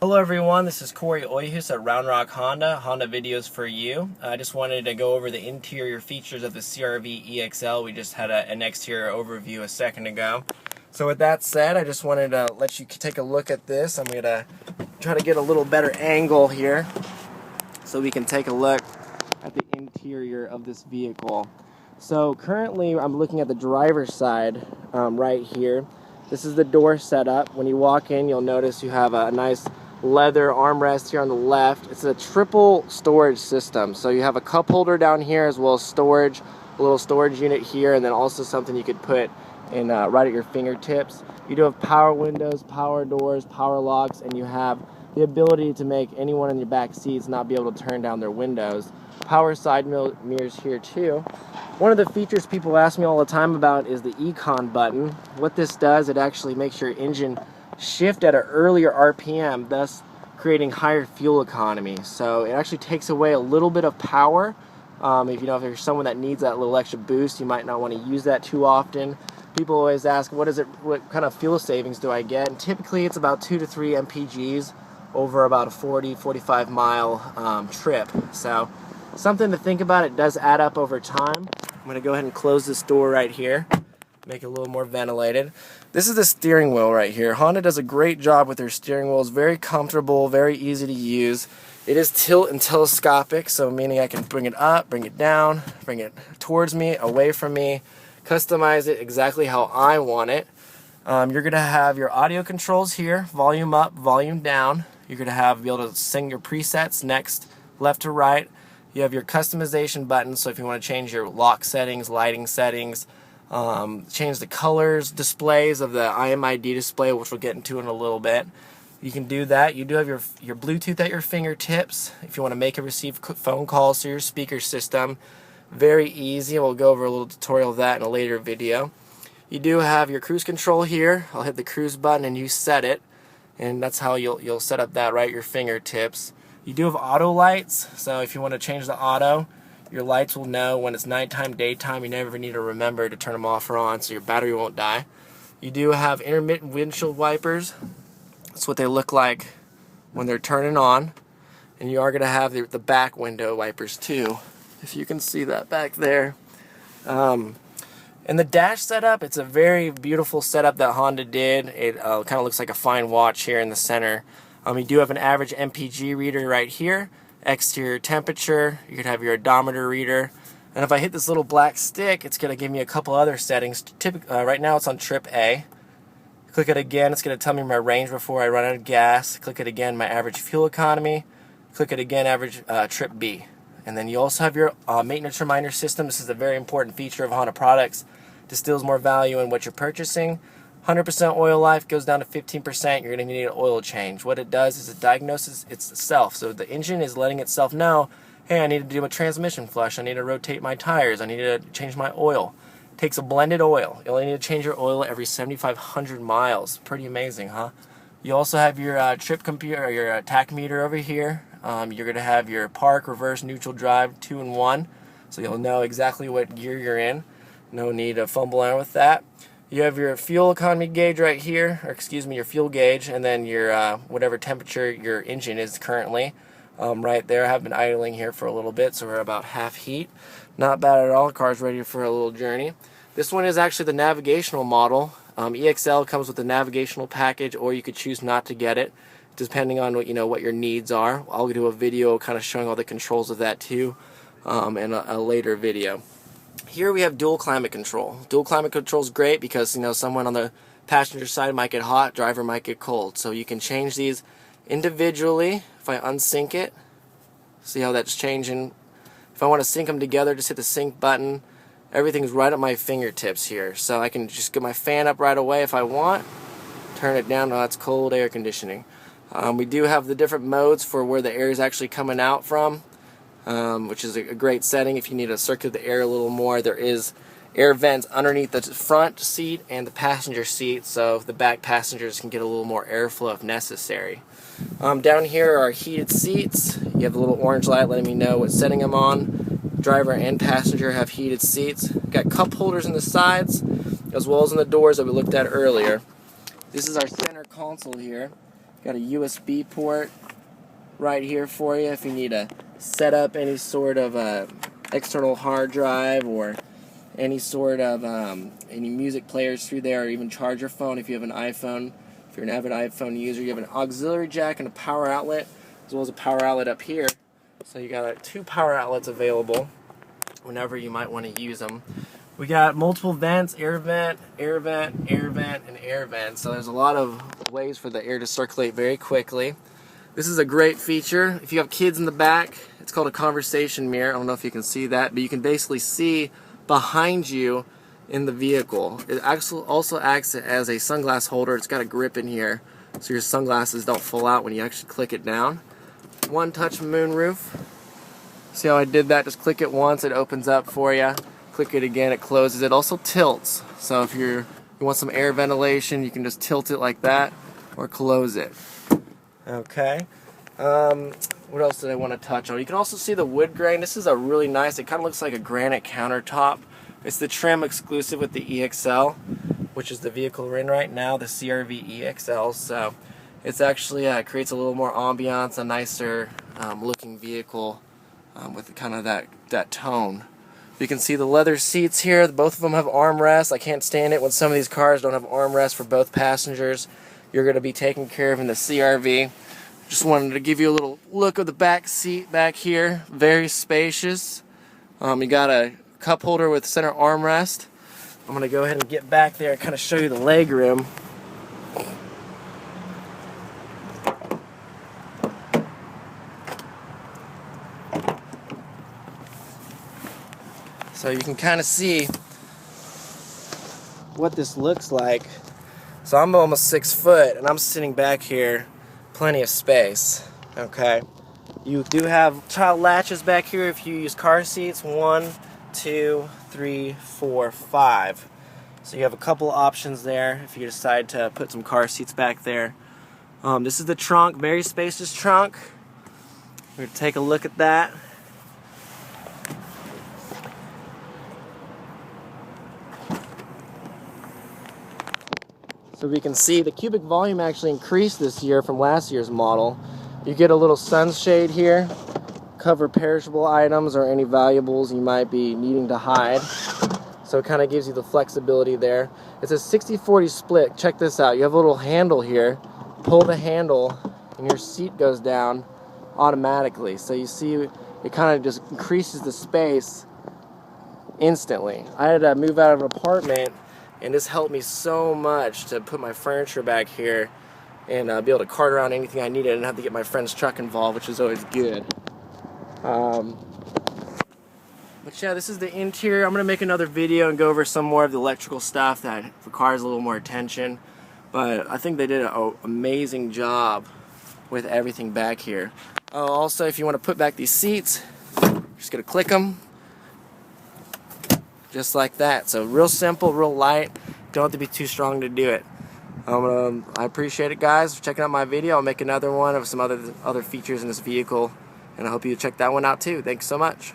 Hello everyone, this is Corey Oyhus at Round Rock Honda Videos for You. I just wanted to go over the interior features of the CR-V EXL. We just had an exterior overview a second ago. So with that said, I just wanted to let you take a look at this. I'm going to try to get a little better angle here so we can take a look at the interior of this vehicle. So currently I'm looking at the driver's side right here. This is the door setup. When you walk in, you'll notice you have a nice leather armrest here on the left. It's a triple storage system, so you have a cup holder down here as well as storage, a little storage unit here, and then also something you could put in right at your fingertips. You do have power windows, power doors, power locks, and you have the ability to make anyone in your back seats not be able to turn down their windows. Power side mirrors here too. One of the features people ask me all the time about is the Econ button. What this does, it actually makes your engine shift at an earlier RPM, thus creating higher fuel economy. So it actually takes away a little bit of power. If you're someone that needs that little extra boost, you might not want to use that too often. People always ask, what kind of fuel savings do I get? And typically it's about 2 to 3 mpgs over about a 40-45 mile trip. So something to think about. It does add up over time. I'm going to go ahead and close this door right here, make it a little more ventilated. This is the steering wheel right here. Honda does a great job with their steering wheel. It's very comfortable, very easy to use. It is tilt and telescopic, so meaning I can bring it up, bring it down, bring it towards me, away from me, customize it exactly how I want it. You're going to have your audio controls here, volume up, volume down. You're going to be able to sing your presets next, left to right. You have your customization button, so if you want to change your lock settings, lighting settings, change the colors, displays of the IMID display, which we'll get into in a little bit. You can do that. You do have your Bluetooth at your fingertips if you want to make and receive phone calls through your speaker system. Very easy. We'll go over a little tutorial of that in a later video. You do have your cruise control here. I'll hit the cruise button and you set it, and that's how you'll set up that right at your fingertips. You do have auto lights, so if you want to change the auto, your lights will know when it's nighttime, daytime. You never need to remember to turn them off or on, so your battery won't die. You do have intermittent windshield wipers. That's what they look like when they're turning on. And you are going to have the back window wipers too, if you can see that back there. And the dash setup, it's a very beautiful setup that Honda did. It kind of looks like a fine watch here in the center. You do have an average MPG reader right here, exterior temperature, you could have your odometer reader, and if I hit this little black stick, it's going to give me a couple other settings. Right now it's on trip A. Click it again, it's going to tell me my range before I run out of gas. Click it again, my average fuel economy. Click it again, average trip B. And then you also have your maintenance reminder system. This is a very important feature of Honda products. Distills more value in what you're purchasing. 100% oil life goes down to 15%. You're going to need an oil change. What it does is it diagnoses itself. So the engine is letting itself know, hey, I need to do a transmission flush. I need to rotate my tires. I need to change my oil. It takes a blended oil. You only need to change your oil every 7,500 miles. Pretty amazing, huh? You also have your trip computer, your tach-meter over here. You're going to have your park, reverse, neutral drive, 2-in-1. So you'll know exactly what gear you're in. No need to fumble around with that. You have your fuel economy gauge right here, or excuse me, your fuel gauge, and then your whatever temperature your engine is currently. Right there, I have been idling here for a little bit, so we're about half heat. Not bad at all. The car's ready for a little journey. This one is actually the navigational model. EXL comes with the navigational package, or you could choose not to get it, depending on what your needs are. I'll do a video kind of showing all the controls of that too, in a later video. Here we have dual climate control. Dual climate control is great because someone on the passenger side might get hot, driver might get cold. So you can change these individually. If I unsync it, see how that's changing. If I want to sync them together, just hit the sync button. Everything's right at my fingertips here. So I can just get my fan up right away if I want. Turn it down. Oh, that's cold air conditioning. We do have the different modes for where the air is actually coming out from. Which is a great setting if you need to circulate the air a little more. There is air vents underneath the front seat and the passenger seat, so the back passengers can get a little more airflow if necessary. Down here are heated seats. You have a little orange light letting me know what setting I'm on. Driver and passenger have heated seats. Got cup holders in the sides as well as in the doors that we looked at earlier. This is our center console here. Got a USB port right here for you if you need to set up any sort of external hard drive or any sort of any music players through there, or even charge your phone if you have an iPhone. If you're an avid iPhone user, you have an auxiliary jack and a power outlet, as well as a power outlet up here. So you got 2 power outlets available whenever you might want to use them. We got multiple vents: air vent, air vent, air vent, and air vent. So there's a lot of ways for the air to circulate very quickly. This is a great feature. If you have kids in the back, it's called a conversation mirror. I don't know if you can see that, but you can basically see behind you in the vehicle. It actually also acts as a sunglass holder. It's got a grip in here so your sunglasses don't fall out when you actually click it down. One touch moonroof. See how I did that? Just click it once, it opens up for you. Click it again, it closes. It also tilts. So if you want some air ventilation, you can just tilt it like that or close it. Okay. What else did I want to touch on? You can also see the wood grain. This is a really nice, it kind of looks like a granite countertop. It's the trim exclusive with the EXL, which is the vehicle we're in right now, the CRV EXL. So it's actually creates a little more ambiance, a nicer looking vehicle with kind of that tone. You can see the leather seats here. Both of them have armrests. I can't stand it when some of these cars don't have armrests for both passengers. You're going to be taken care of in the CRV. Just wanted to give you a little look of the back seat back here. Very spacious. You got a cup holder with center armrest. I'm going to go ahead and get back there and kind of show you the leg room. So you can kind of see what this looks like. So I'm almost 6 foot and I'm sitting back here. Plenty of space. Okay. You do have child latches back here if you use car seats. 1, 2, 3, 4, 5. So you have a couple options there if you decide to put some car seats back there. This is the trunk, very spacious trunk. We're going to take a look at that. So we can see the cubic volume actually increased this year from last year's model. You get a little sunshade here, cover perishable items or any valuables you might be needing to hide. So it kind of gives you the flexibility there. It's a 60-40 split. Check this out. You have a little handle here. Pull the handle and your seat goes down automatically. So you see it kind of just increases the space instantly. I had to move out of an apartment, and this helped me so much to put my furniture back here and be able to cart around anything I needed. I didn't have to get my friend's truck involved, which is always good. But yeah, this is the interior. I'm going to make another video and go over some more of the electrical stuff that requires a little more attention. But I think they did an amazing job with everything back here. Also, if you want to put back these seats, just going to click them. Just like that. So real simple, real light. Don't have to be too strong to do it. I appreciate it, guys, for checking out my video. I'll make another one of some other features in this vehicle, and I hope you check that one out too. Thanks so much.